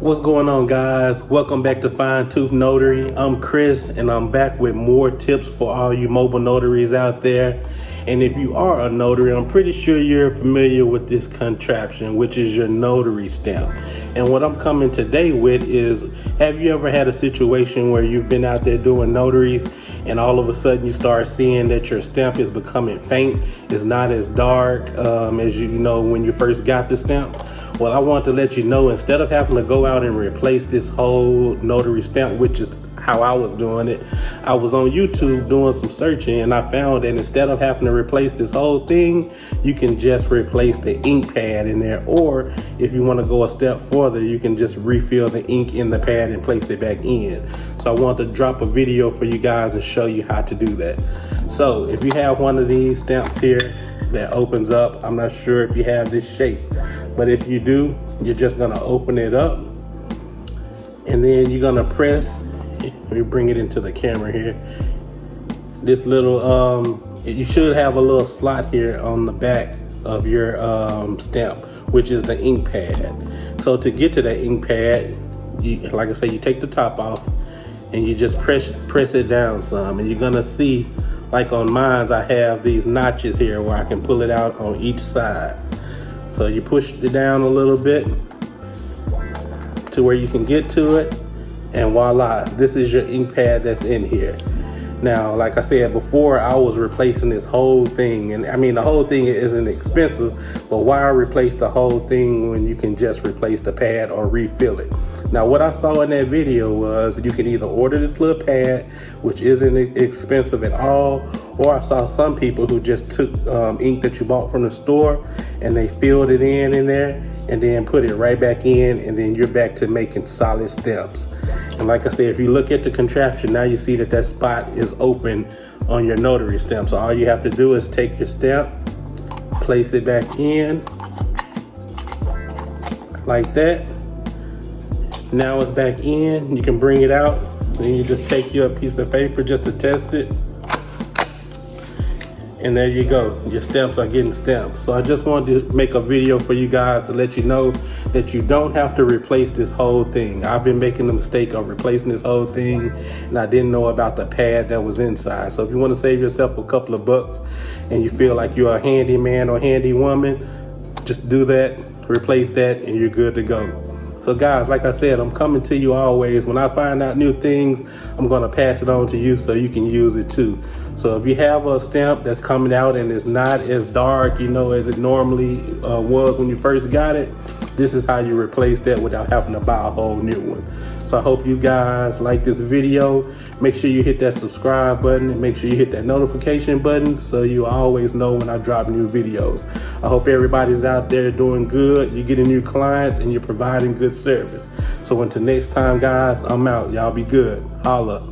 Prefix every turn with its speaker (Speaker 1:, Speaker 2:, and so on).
Speaker 1: What's going on, guys? Welcome back to Fine Tooth Notary. I'm Chris, and I'm back with more tips for all you mobile notaries out there. And if you are a notary, I'm pretty sure you're familiar with this contraption, which is your notary stamp. And what I'm coming today with is, have you ever had a situation where you've been out there doing notaries and all of a sudden you start seeing that your stamp is becoming faint? It's not as dark as you know when you first got the stamp. Well, I want to let you know, instead of having to go out and replace this whole notary stamp, which is how I was doing it, I was on YouTube doing some searching, and I found that instead of having to replace this whole thing, you can just replace the ink pad in there. Or if you want to go a step further, you can just refill the ink in the pad and place it back in. So I want to drop a video for you guys and show you how to do that. So if you have one of these stamps here that opens up, I'm not sure if you have this shape, but if you do, you're just gonna open it up, and then you're gonna press, let me bring it into the camera here, this little, you should have a little slot here on the back of your stamp, which is the ink pad. So to get to that ink pad, like I say, you take the top off and you just press it down some, and you're gonna see, like on mine, I have these notches here where I can pull it out on each side. So you push it down a little bit to where you can get to it, and voila, this is your ink pad that's in here. Now, like I said before, I was replacing this whole thing, and I mean, the whole thing isn't expensive, but why replace the whole thing when you can just replace the pad or refill it? Now, what I saw in that video was you can either order this little pad, which isn't expensive at all, or I saw some people who just took ink that you bought from the store and they filled it in there and then put it right back in, and then you're back to making solid stamps. And like I said, if you look at the contraption, now you see that that spot is open on your notary stamp. So all you have to do is take your stamp, place it back in like that. Now it's back in. You can bring it out, and you just take your piece of paper just to test it, and there you go, your stamps are getting stamped. So I just wanted to make a video for you guys to let you know that you don't have to replace this whole thing. I've been making the mistake of replacing this whole thing, and I didn't know about the pad that was inside. So if you want to save yourself a couple of bucks and you feel like you're a handy man or handy woman, just do that, replace that, and you're good to go. So guys, like I said, I'm coming to you always. When I find out new things, I'm gonna pass it on to you so you can use it too. So if you have a stamp that's coming out and it's not as dark, you know, as it normally was when you first got it, this is how you replace that without having to buy a whole new one. So I hope you guys like this video. Make sure you hit that subscribe button and make sure you hit that notification button so you always know when I drop new videos. I hope everybody's out there doing good. You're getting new clients and you're providing good service. So until next time, guys, I'm out. Y'all be good. Holla.